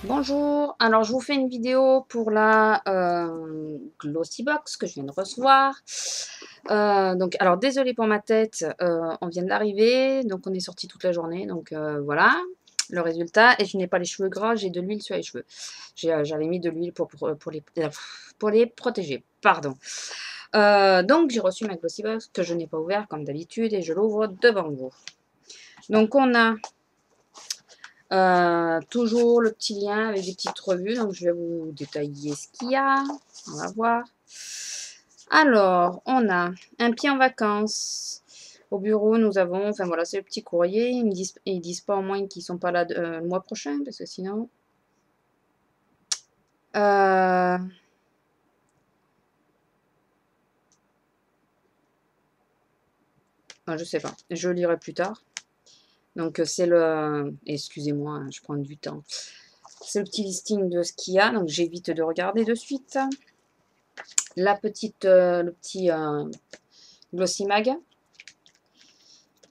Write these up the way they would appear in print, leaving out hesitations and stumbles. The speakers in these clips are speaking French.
Bonjour, alors je vous fais une vidéo pour la Glossy Box que je viens de recevoir. Donc, alors désolée pour ma tête, on vient d'arriver, donc on est sorti toute la journée, donc voilà le résultat. Et je n'ai pas les cheveux gras, j'ai de l'huile sur les cheveux. J'avais mis de l'huile pour les protéger, pardon. Donc j'ai reçu ma Glossy Box que je n'ai pas ouvert comme d'habitude et je l'ouvre devant vous. Donc on a toujours le petit lien avec des petites revues, donc je vais vous détailler ce qu'il y a. On va voir. Alors, on a un pied en vacances. Au bureau, nous avons, enfin voilà, c'est le petit courrier. Ils disent pas au moins qu'ils sont pas là le mois prochain, parce que sinon. Je sais pas, je lirai plus tard. Donc c'est le, excusez-moi, hein, je prends du temps. C'est le petit listing de ce qu'il y a, donc j'évite de regarder de suite. La petite, le petit Glossy Mag.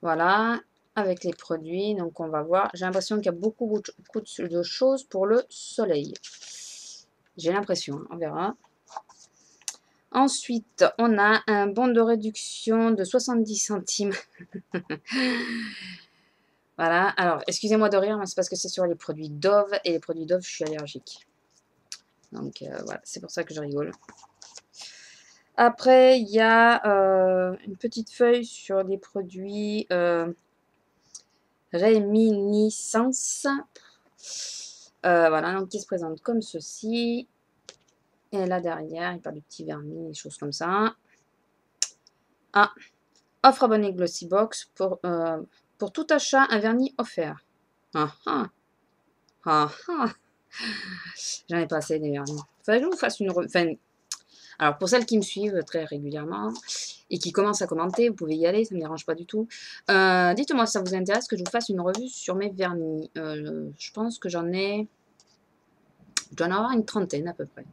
Voilà, avec les produits. Donc on va voir. J'ai l'impression qu'il y a beaucoup de choses pour le soleil. J'ai l'impression, on verra. Ensuite, on a un bon de réduction de 70 centimes. Voilà, alors excusez-moi de rire, mais c'est parce que c'est sur les produits Dove. Et les produits Dove, je suis allergique. Donc voilà, c'est pour ça que je rigole. Après, il y a une petite feuille sur les produits réminiscence. Voilà, donc qui se présente comme ceci. Et là derrière, il parle du petit vernis, des choses comme ça. Ah, offre abonné Glossy Box pour tout achat, un vernis offert. Ah ah, ah ah. J'en ai pas assez des vernis. Faudrait que je vous fasse une... Enfin, alors pour celles qui me suivent très régulièrement et qui commencent à commenter, vous pouvez y aller, ça ne me dérange pas du tout. Dites-moi si ça vous intéresse que je vous fasse une revue sur mes vernis. Je pense que j'en ai... Je dois en avoir une trentaine à peu près.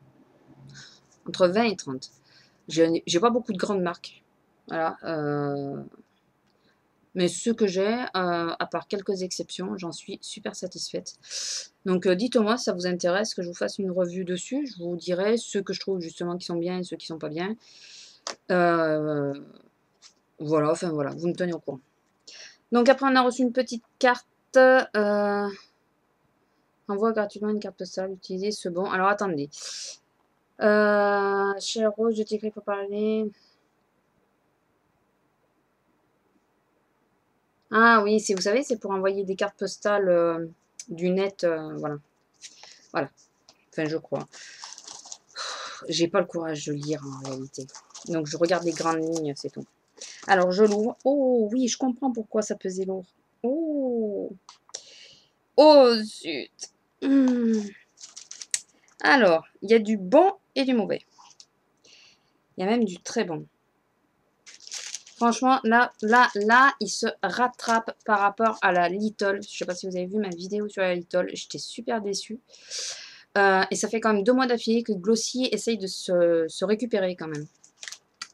Entre 20 et 30. J'ai pas beaucoup de grandes marques. Voilà. Mais ceux que j'ai, à part quelques exceptions, j'en suis super satisfaite. Donc dites-moi si ça vous intéresse que je vous fasse une revue dessus. Je vous dirai ceux que je trouve justement qui sont bien et ceux qui sont pas bien. Voilà, enfin voilà, vous me tenez au courant. Donc après on a reçu une petite carte. Envoie gratuitement une carte postale, utilisez ce bon. Alors attendez. Chère Rose, je t'écris pour parler. Ah oui, vous savez, c'est pour envoyer des cartes postales du net, voilà. Voilà, enfin je crois. J'ai pas le courage de lire en réalité. Donc je regarde les grandes lignes, c'est tout. Alors je l'ouvre. Oh oui, je comprends pourquoi ça pesait lourd. Oh, oh zut. Alors, il y a du bon et du mauvais. Il y a même du très bon. Franchement, là, il se rattrape par rapport à la Lidl. Je sais pas si vous avez vu ma vidéo sur la Lidl. J'étais super déçue. Et ça fait quand même 2 mois d'affilée que Glossy essaye de se récupérer quand même.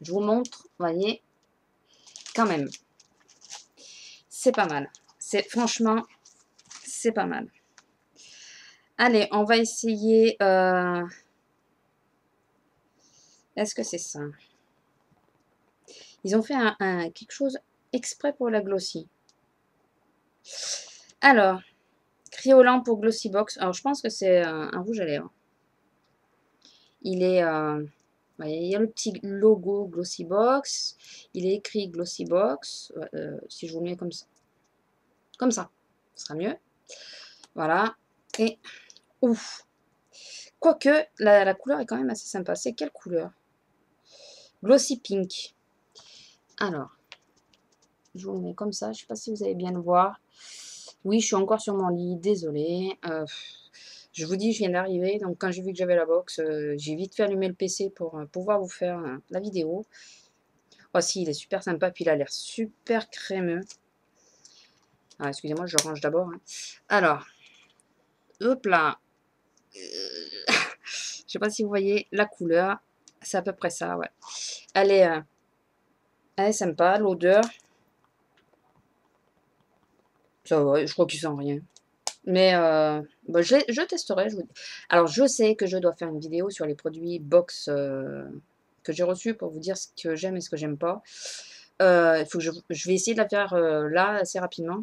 Je vous montre, vous voyez, quand même. C'est pas mal. Franchement, c'est pas mal. Allez, on va essayer... Est-ce que c'est ça? Ils ont fait quelque chose exprès pour la Glossy. Alors, Criolan pour Glossy Box. Alors, je pense que c'est un rouge à lèvres. Il est... il y a le petit logo Glossy Box. Il est écrit Glossy Box. Si je vous le mets comme ça. Comme ça. Ce sera mieux. Voilà. Et... Ouf. Quoique, la couleur est quand même assez sympa. C'est quelle couleur? Glossy Pink. Alors, je vous le mets comme ça. Je ne sais pas si vous allez bien le voir. Oui, je suis encore sur mon lit. Désolée. Je vous dis, je viens d'arriver. Donc, quand j'ai vu que j'avais la box, j'ai vite fait allumer le PC pour pouvoir vous faire la vidéo. Oh, si, il est super sympa. Puis, il a l'air super crémeux. Ah, excusez-moi, je range d'abord. Hein. Alors, hop là. Je sais pas si vous voyez la couleur. C'est à peu près ça, ouais. Elle est sympa. L'odeur, ça va, je crois qu'il sent rien. Mais bah, je testerai, je vous dis. Alors, je sais que je dois faire une vidéo sur les produits box que j'ai reçus pour vous dire ce que j'aime et ce que j'aime pas. Il faut que je vais essayer de la faire là assez rapidement.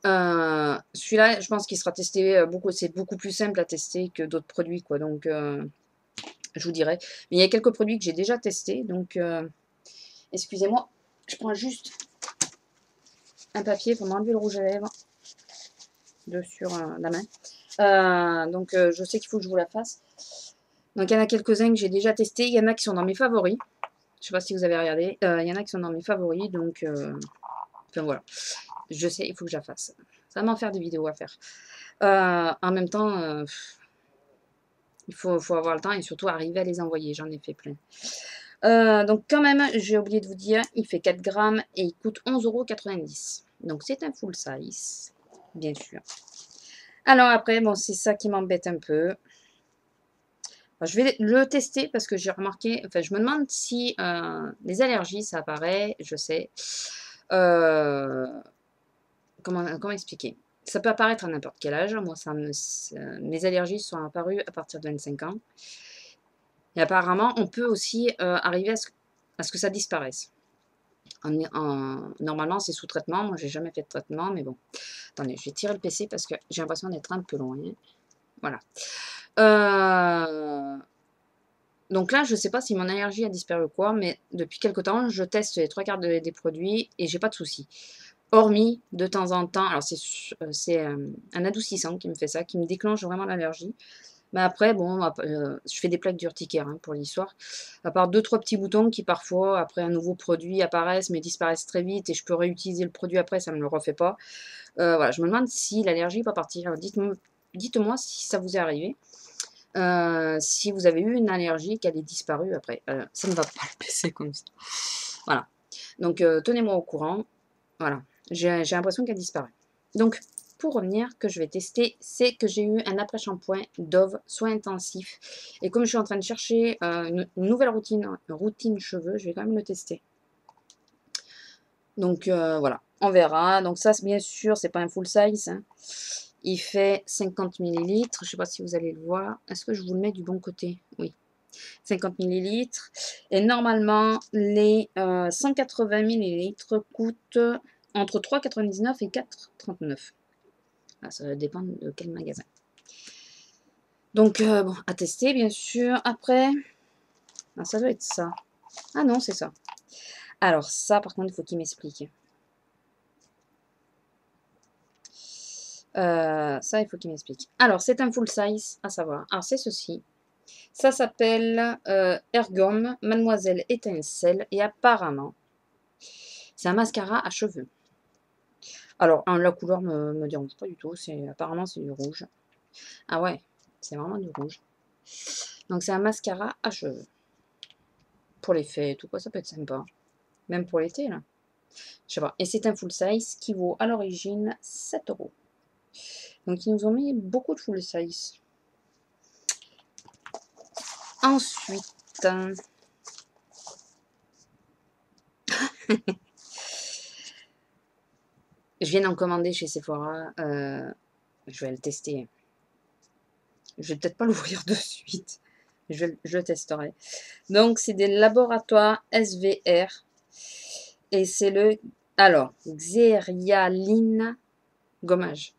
Celui-là, je pense qu'il sera testé beaucoup, c'est beaucoup plus simple à tester que d'autres produits, quoi. Donc, je vous dirai. Mais il y a quelques produits que j'ai déjà testés, donc excusez-moi, je prends juste un papier pour m'enlever le rouge à lèvres de sur la main. Donc, je sais qu'il faut que je vous la fasse. Donc, il y en a quelques-uns que j'ai déjà testés. Il y en a qui sont dans mes favoris. Je ne sais pas si vous avez regardé. Il y en a qui sont dans mes favoris. Donc, enfin voilà. Je sais, il faut que je la fasse. Ça va m'en faire des vidéos à faire. En même temps, il faut avoir le temps et surtout arriver à les envoyer. J'en ai fait plein. Donc, quand même, j'ai oublié de vous dire, il fait 4 grammes et il coûte 11,90 €. Donc, c'est un full size, bien sûr. Alors, après, bon, c'est ça qui m'embête un peu. Je vais le tester parce que j'ai remarqué, enfin, je me demande si les allergies, ça apparaît, je sais. Comment expliquer? Ça peut apparaître à n'importe quel âge. Moi, mes allergies sont apparues à partir de 25 ans. Et apparemment, on peut aussi arriver à ce que ça disparaisse. Normalement, c'est sous traitement. Moi, j'ai jamais fait de traitement, mais bon. Attendez, je vais tirer le PC parce que j'ai l'impression d'être un peu loin. Voilà. Donc là, je ne sais pas si mon allergie a disparu ou quoi, mais depuis quelque temps, je teste les trois quarts des produits et j'ai pas de soucis. Hormis, de temps en temps, alors c'est un adoucissant qui me fait ça, qui me déclenche vraiment l'allergie. Mais après, bon, je fais des plaques d'urticaire pour l'histoire. À part 2-3 petits boutons qui parfois, après un nouveau produit, apparaissent mais disparaissent très vite et je peux réutiliser le produit après, ça ne me le refait pas. Voilà, je me demande si l'allergie va partir. Dites-moi si ça vous est arrivé. Si vous avez eu une allergie, qu'elle est disparue après. Ça ne va pas le PC comme ça. Voilà. Donc, tenez-moi au courant. Voilà. J'ai l'impression qu'elle disparaît. Donc, pour revenir, que je vais tester, c'est que j'ai eu un après-shampoing Dove soin intensif. Et comme je suis en train de chercher une nouvelle routine cheveux, je vais quand même le tester. Donc, voilà. On verra. Donc, ça, bien sûr, c'est pas un full size. Il fait 50 millilitres. Je ne sais pas si vous allez le voir. Est-ce que je vous le mets du bon côté? Oui. 50 millilitres. Et normalement, les 180 millilitres coûtent entre 3,99 et 4,39. Ah, ça va dépendre de quel magasin. Donc, bon, à tester, bien sûr. Après, ah, ça doit être ça. Ah non, c'est ça. Alors, ça, par contre, il faut qu'il m'explique. Ça, il faut qu'il m'explique. Alors, c'est un full size, à savoir. Alors, c'est ceci. Ça s'appelle Ergom Mademoiselle Étincelle et apparemment, c'est un mascara à cheveux. Alors, la couleur me dérange pas du tout. Apparemment, c'est du rouge. Ah ouais, c'est vraiment du rouge. Donc, c'est un mascara à cheveux. Pour les fêtes ou quoi, ça peut être sympa. Même pour l'été, là. Je sais pas. Et c'est un full size qui vaut à l'origine 7 €. Donc, ils nous ont mis beaucoup de full size. Ensuite, je viens d'en commander chez Sephora. Je vais le tester. Je vais peut-être pas l'ouvrir de suite. Je testerai. Donc, c'est des laboratoires SVR. Et c'est le... Alors, Xerialine gommage.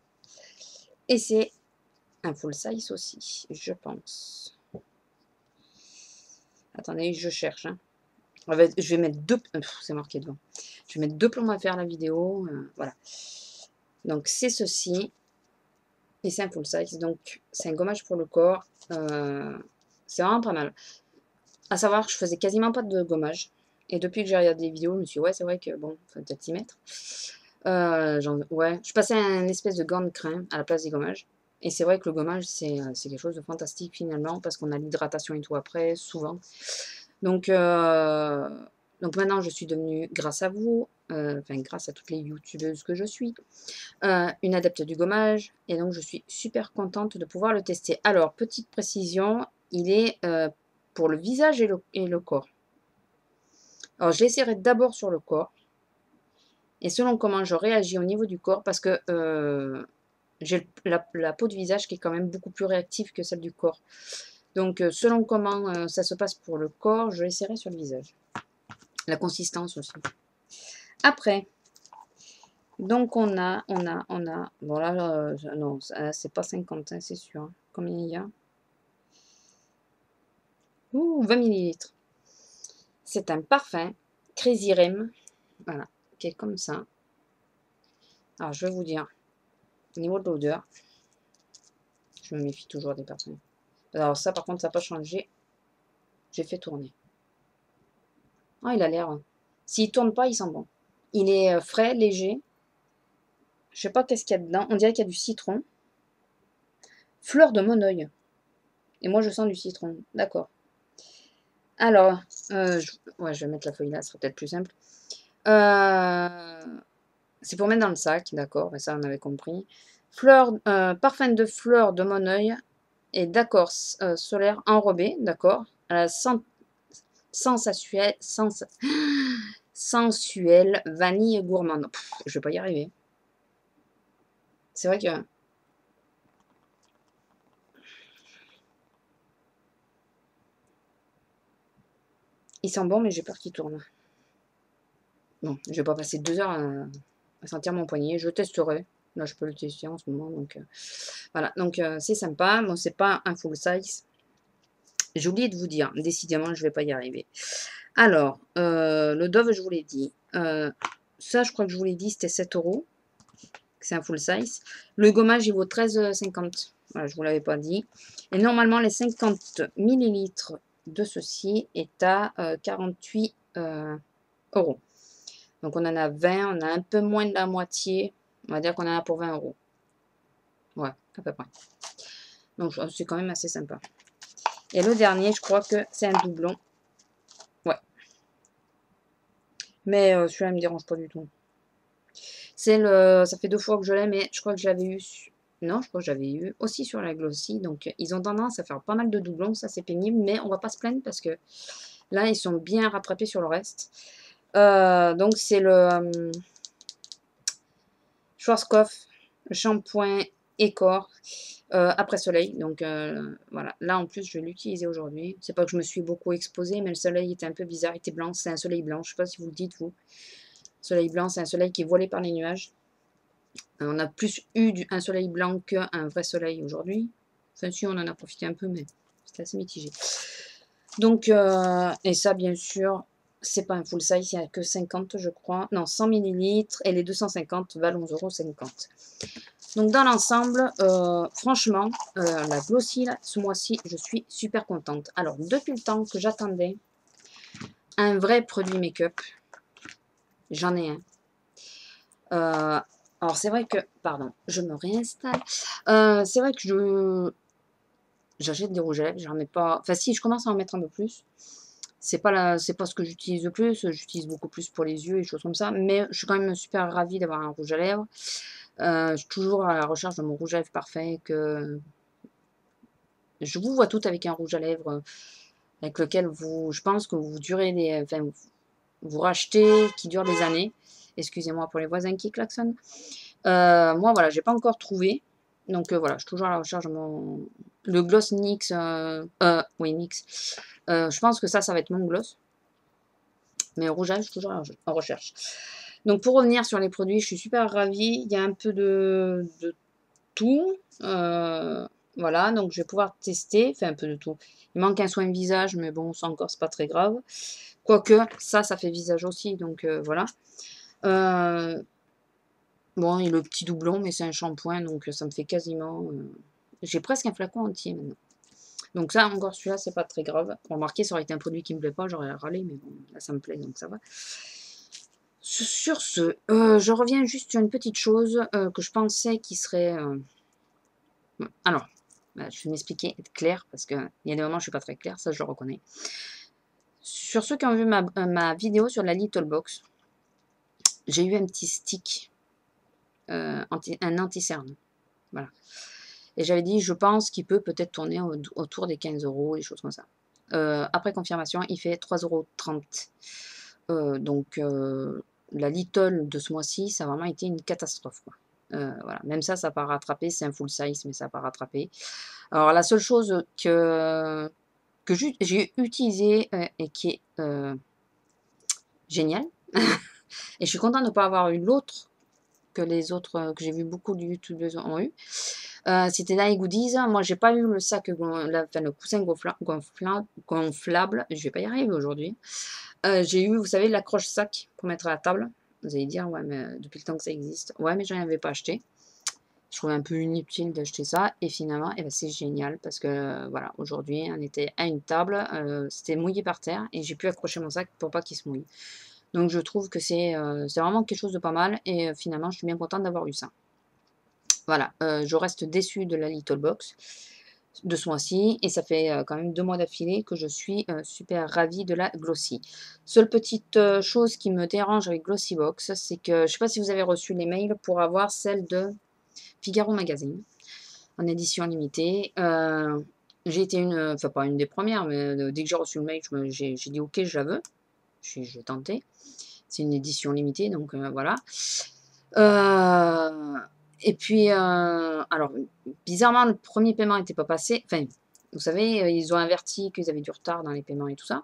Et c'est un full size aussi, je pense. Attendez, je cherche. Je vais mettre deux... c'est marqué devant. Je vais mettre deux plombs à faire la vidéo. Voilà. Donc, c'est ceci. Et c'est un full size. Donc, c'est un gommage pour le corps. C'est vraiment pas mal. À savoir, je faisais quasiment pas de gommage. Et depuis que j'ai regardé des vidéos, je me suis dit, ouais, c'est vrai que bon, faut peut-être s'y mettre. Ouais, je passais un espèce de gant de crin à la place des gommages. Et c'est vrai que le gommage, c'est quelque chose de fantastique finalement, parce qu'on a l'hydratation et tout après, souvent. Donc, donc maintenant, je suis devenue, grâce à vous, enfin grâce à toutes les youtubeuses que je suis, une adepte du gommage. Et donc, je suis super contente de pouvoir le tester. Alors, petite précision, il est pour le visage et le corps. Alors, je l'essaierai d'abord sur le corps. Et selon comment je réagis au niveau du corps, parce que j'ai la peau du visage qui est quand même beaucoup plus réactive que celle du corps. Donc, selon comment ça se passe pour le corps, je l'essaierai sur le visage. La consistance aussi. Après, donc bon là, non, c'est pas 50, hein, c'est sûr. Hein. Combien il y a? Ouh, 20 millilitres. C'est un parfum Crazy Rem, voilà, qui est comme ça. Alors, je vais vous dire, au niveau de l'odeur, je me méfie toujours des parfums. Alors ça, par contre, ça n'a pas changé. J'ai fait tourner. Ah, il a l'air... S'il tourne pas, il sent bon. Il est frais, léger. Je sais pas qu'est-ce qu'il y a dedans. On dirait qu'il y a du citron. Fleur de Moneuil. Et moi, je sens du citron. D'accord. Alors, ouais, je vais mettre la feuille là, ce sera peut-être plus simple. C'est pour mettre dans le sac, d'accord, mais ça, on avait compris. Parfum de fleur de Moneuil et d'accord solaire enrobé, d'accord. Sensuel, sensuel, vanille gourmande. Pff, je vais pas y arriver. C'est vrai que il sent bon, mais j'ai peur qu'il tourne. Bon, je vais pas passer 2 heures à sentir mon poignet. Je testerai. Là, je peux le tester en ce moment. Donc, voilà. Donc, c'est sympa. Bon, c'est pas un full size. J'ai oublié de vous dire. Décidément, je vais pas y arriver. Alors, le Dove, je vous l'ai dit. Ça, je crois que je vous l'ai dit, c'était 7 euros. C'est un full size. Le gommage, il vaut 13,50. Voilà, je ne vous l'avais pas dit. Et normalement, les 50 millilitres de ceci est à 48 euros. Donc, on en a 20. On a un peu moins de la moitié. On va dire qu'on en a pour 20 euros. Ouais, à peu près. Donc, c'est quand même assez sympa. Et le dernier, je crois que c'est un doublon. Ouais. Mais celui-là ne me dérange pas du tout. Ça fait 2 fois que je l'ai, mais je crois que je l'avais eu. Non, je crois que j'avais eu aussi sur la Glossy. Donc, ils ont tendance à faire pas mal de doublons. Ça, c'est pénible, mais on va pas se plaindre parce que là, ils sont bien rattrapés sur le reste. Donc, c'est le Schwarzkopf shampoing et corps après soleil. Donc, voilà. Là, en plus, je vais l'utiliser aujourd'hui. C'est pas que je me suis beaucoup exposée, mais le soleil était un peu bizarre. Il était blanc. C'est un soleil blanc. Je sais pas si vous le dites, vous. Soleil blanc, c'est un soleil qui est voilé par les nuages. On a plus eu un soleil blanc qu'un vrai soleil aujourd'hui. Enfin, si, on en a profité un peu, mais c'était assez mitigé. Donc, et ça, bien sûr, c'est pas un full size, il n'y a que 50, je crois. Non, 100 millilitres et les 250 valent 11,50 €. Donc, dans l'ensemble, franchement, la Glossy, là, ce mois-ci, je suis super contente. Alors, depuis le temps que j'attendais un vrai produit make-up, j'en ai un. Alors, c'est vrai que, pardon, je me réinstalle. C'est vrai que j'achète des rouges à lèvres, j'en mets pas. Enfin, si, je commence à en mettre un peu plus. C'est pas ce que j'utilise le plus. J'utilise beaucoup plus pour les yeux et choses comme ça. Mais je suis quand même super ravie d'avoir un rouge à lèvres. Je suis toujours à la recherche de mon rouge à lèvres parfait. Je vous vois toutes avec un rouge à lèvres avec lequel je pense que vous durez enfin, vous rachetez, qui dure des années. Excusez-moi pour les voisins qui klaxonnent. Moi, voilà, j'ai pas encore trouvé. Donc, voilà, je suis toujours à la recherche de le gloss NYX. Oui, NYX. Je pense que ça va être mon gloss. Mais rouge à lèvres, je suis toujours en recherche. Donc, pour revenir sur les produits, je suis super ravie. Il y a un peu de tout. Voilà, donc je vais pouvoir tester. Enfin, un peu de tout. Il manque un soin visage, mais bon, ça encore, c'est pas très grave. Quoique, ça fait visage aussi. Donc, voilà. Bon, et le petit doublon, mais c'est un shampoing, donc ça me fait quasiment... J'ai presque un flacon entier maintenant. Donc ça, encore celui-là, c'est pas très grave. Pour remarquer, ça aurait été un produit qui me plaît pas, j'aurais râlé, mais bon, là, ça me plaît, donc ça va. Sur ce, je reviens juste sur une petite chose que je pensais qui serait... Alors, je vais m'expliquer, être clair, parce qu'il y a des moments où je suis pas très claire, ça je le reconnais. Sur ceux qui ont vu ma vidéo sur la Little Box, j'ai eu un petit stick, un anti-cerne. Voilà. Et j'avais dit, je pense qu'il peut peut-être tourner autour des 15 €, des choses comme ça. Après confirmation, il fait 3,30 €. Donc, la Little de ce mois-ci, ça a vraiment été une catastrophe, quoi. Voilà, même ça n'a pas rattrapé, c'est un full size, mais ça n'a pas rattrapé. Alors la seule chose que j'ai utilisée et qui est géniale, et je suis contente de ne pas avoir eu l'autre que les autres, que j'ai vu beaucoup de youtubeuses ont eu, c'était dans les goodies. Moi, j'ai pas eu le sac, enfin, le coussin gonflable, je vais pas y arriver aujourd'hui. J'ai eu, vous savez, l'accroche-sac pour mettre à la table. Vous allez dire, ouais, mais depuis le temps que ça existe. Ouais, mais j'en avais pas acheté. Je trouvais un peu inutile d'acheter ça. Et finalement, eh ben, c'est génial parce que, voilà, aujourd'hui, on était à une table, c'était mouillé par terre et j'ai pu accrocher mon sac pour pas qu'il se mouille. Donc, je trouve que c'est vraiment quelque chose de pas mal et finalement, je suis bien contente d'avoir eu ça. Voilà, je reste déçue de la Little Box de ce mois-ci et ça fait quand même 2 mois d'affilée que je suis super ravie de la Glossy. Seule petite chose qui me dérange avec Glossybox, c'est que je ne sais pas si vous avez reçu les mails pour avoir celle de Figaro Magazine en édition limitée. J'ai été enfin pas une des premières, mais dès que j'ai reçu le mail, j'ai dit ok, je la veux. J'ai tenté. C'est une édition limitée, donc voilà. Et puis, alors, bizarrement, le premier paiement n'était pas passé. Enfin, vous savez, ils ont averti qu'ils avaient du retard dans les paiements et tout ça.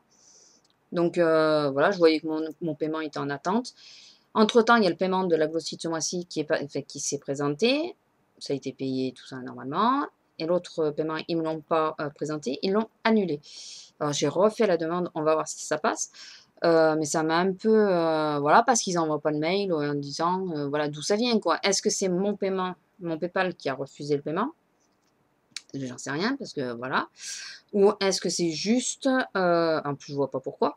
Donc, voilà, je voyais que mon paiement était en attente. Entre-temps, il y a le paiement de la Glossy de ce mois-ci qui s'est présenté. Ça a été payé, tout ça, normalement. Et l'autre paiement, ils ne me l'ont pas présenté, ils l'ont annulé. Alors, j'ai refait la demande, on va voir si ça passe. Mais ça m'a un peu, voilà, parce qu'ils n'envoient pas de mail en disant, voilà, d'où ça vient, quoi. Est-ce que c'est mon paiement, mon PayPal qui a refusé le paiement? J'en sais rien parce que voilà. Ou est-ce que c'est juste, en plus je vois pas pourquoi,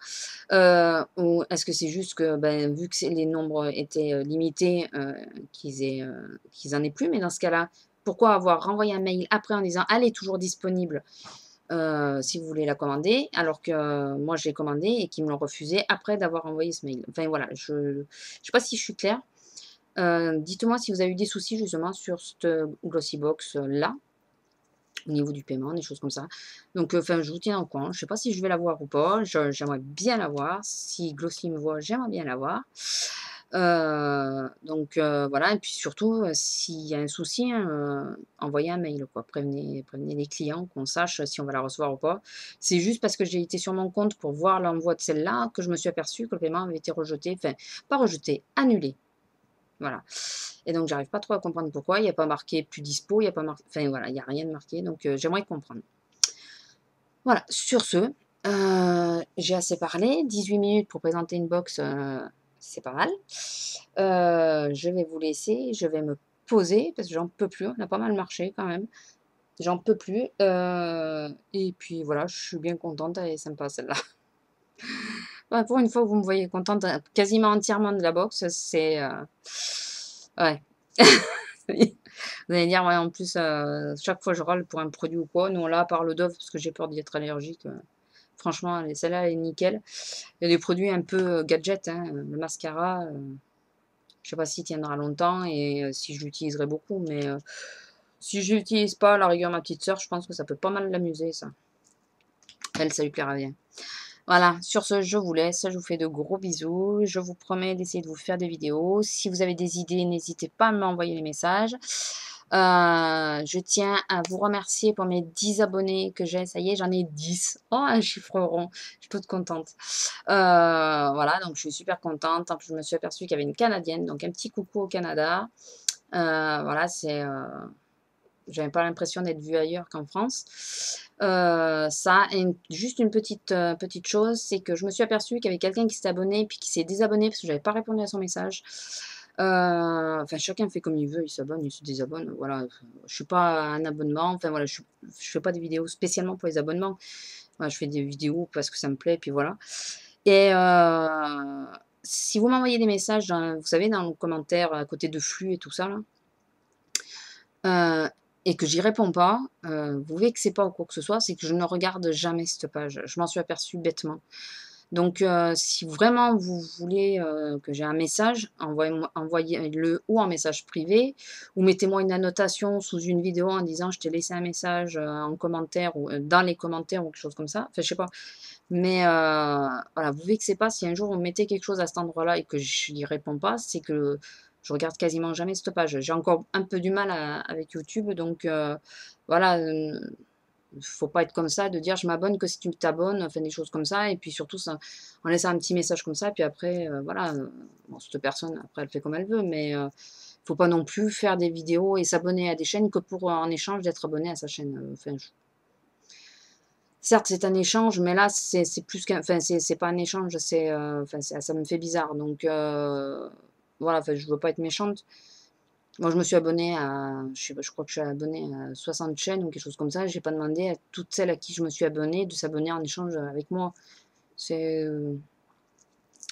ou est-ce que c'est juste que, ben, vu que les nombres étaient limités, qu'ils en aient plus, mais dans ce cas-là, pourquoi avoir renvoyé un mail après en disant elle est toujours disponible si vous voulez la commander, alors que moi j'ai commandé et qu'ils me l'ont refusé après d'avoir envoyé ce mail. Enfin voilà, je ne sais pas si je suis claire. Dites-moi si vous avez eu des soucis justement sur cette Glossybox là, au niveau du paiement, des choses comme ça. Donc enfin, je vous tiens au courant. Je ne sais pas si je vais la voir ou pas. J'aimerais bien la voir. Si Glossy me voit, j'aimerais bien la voir. Donc voilà, et puis surtout, s'il y a un souci, hein, envoyez un mail, quoi. Prévenez les clients, qu'on sache si on va la recevoir ou pas. C'est juste parce que j'ai été sur mon compte pour voir l'envoi de celle-là que je me suis aperçue que le paiement avait été rejeté, enfin, pas rejeté, annulé. Voilà. Et donc, j'arrive pas trop à comprendre pourquoi. Il n'y a pas marqué plus dispo, il n'y a pas marqué. Enfin, voilà, il n'y a rien de marqué. Donc, j'aimerais comprendre. Voilà, sur ce, j'ai assez parlé. 18 minutes pour présenter une box, c'est pas mal. Je vais vous laisser, je vais me poser parce que j'en peux plus. On a pas mal marché quand même. J'en peux plus. Et puis voilà, je suis bien contente. Elle est sympa celle-là. Ouais, pour une fois, vous me voyez contente quasiment entièrement de la box. C'est. Ouais. Vous allez dire, ouais, en plus, chaque fois je râle pour un produit ou quoi. Non, là, à part le Dove, parce que j'ai peur d'y être allergique. Franchement, celle-là, elle est nickel. Il y a des produits un peu gadget, hein, le mascara. Je sais pas s'il tiendra longtemps et si je l'utiliserai beaucoup, mais si je l'utilise pas, à la rigueur, ma petite sœur, je pense que ça peut pas mal l'amuser, ça. Elle, ça lui plaira bien. Voilà, sur ce, je vous laisse. Je vous fais de gros bisous. Je vous promets d'essayer de vous faire des vidéos. Si vous avez des idées, n'hésitez pas à m'envoyer les messages. Je tiens à vous remercier pour mes 10 abonnés que j'ai. Ça y est, j'en ai 10. Oh, un chiffre rond. Je suis toute contente. Voilà, donc je suis super contente. En plus, je me suis aperçue qu'il y avait une Canadienne. Donc, un petit coucou au Canada. Voilà, j'avais pas l'impression d'être vue ailleurs qu'en France. Ça, et juste une petite chose, c'est que je me suis aperçue qu'il y avait quelqu'un qui s'était abonné puis qui s'est désabonné parce que j'avais pas répondu à son message. Enfin, chacun fait comme il veut, il s'abonne, il se désabonne. Voilà, je suis pas un abonnement. Enfin voilà, je fais pas des vidéos spécialement pour les abonnements. Voilà, je fais des vidéos parce que ça me plaît, puis voilà. Et si vous m'envoyez des messages, vous savez, dans le commentaire à côté de flux et tout ça là. Et que j'y réponds pas, vous vexez pas ou quoi que ce soit, c'est que je ne regarde jamais cette page. Je m'en suis aperçue bêtement. Donc, si vraiment vous voulez que j'ai un message, envoyez-le ou en message privé, ou mettez-moi une annotation sous une vidéo en disant je t'ai laissé un message en commentaire ou dans les commentaires ou quelque chose comme ça. Enfin, je sais pas. Mais voilà, vous vexez pas si un jour vous mettez quelque chose à cet endroit-là et que je n'y réponds pas, c'est que Je regarde quasiment jamais cette page. J'ai encore un peu du mal avec YouTube, donc voilà, faut pas être comme ça, de dire je m'abonne que si tu t'abonnes, enfin des choses comme ça, et puis surtout ça, en laissant un petit message comme ça, puis après, voilà, bon, cette personne, après elle fait comme elle veut, mais faut pas non plus faire des vidéos et s'abonner à des chaînes que pour en échange d'être abonné à sa chaîne. Enfin, certes, c'est un échange, mais là, c'est plus qu'un, enfin, c'est pas un échange, c'est, enfin, ça me fait bizarre, donc voilà, enfin, je veux pas être méchante. Moi, je me suis abonnée à, je sais pas, je crois que je suis abonnée à 60 chaînes ou quelque chose comme ça. J'ai pas demandé à toutes celles à qui je me suis abonnée de s'abonner en échange avec moi. C'est,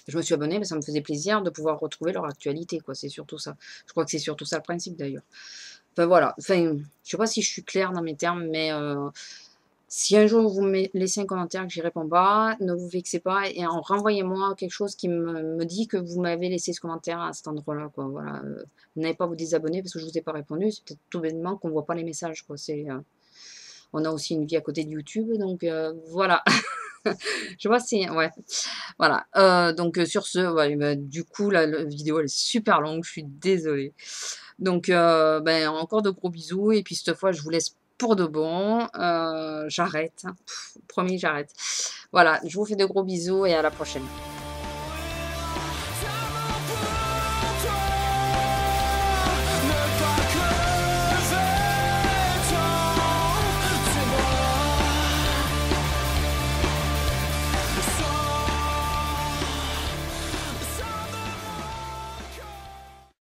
je me suis abonnée, mais ça me faisait plaisir de pouvoir retrouver leur actualité, quoi. C'est surtout ça. Je crois que c'est surtout ça le principe d'ailleurs. Enfin voilà. Enfin, je sais pas si je suis claire dans mes termes, mais si un jour vous me laissez un commentaire que j'y réponds pas, ne vous vexez pas et renvoyez-moi quelque chose qui me dit que vous m'avez laissé ce commentaire à cet endroit-là, quoi. Voilà, vous n'avez pas à vous désabonner parce que je vous ai pas répondu, c'est peut-être tout bêtement qu'on voit pas les messages, quoi. C'est, on a aussi une vie à côté de YouTube, donc voilà. Je vois si ouais, voilà, donc sur ce, ouais, bah, du coup, la vidéo, elle est super longue, je suis désolée. Donc ben, encore de gros bisous et puis cette fois, je vous laisse pour de bon, j'arrête, hein. Promis, j'arrête. Voilà, je vous fais de gros bisous et à la prochaine.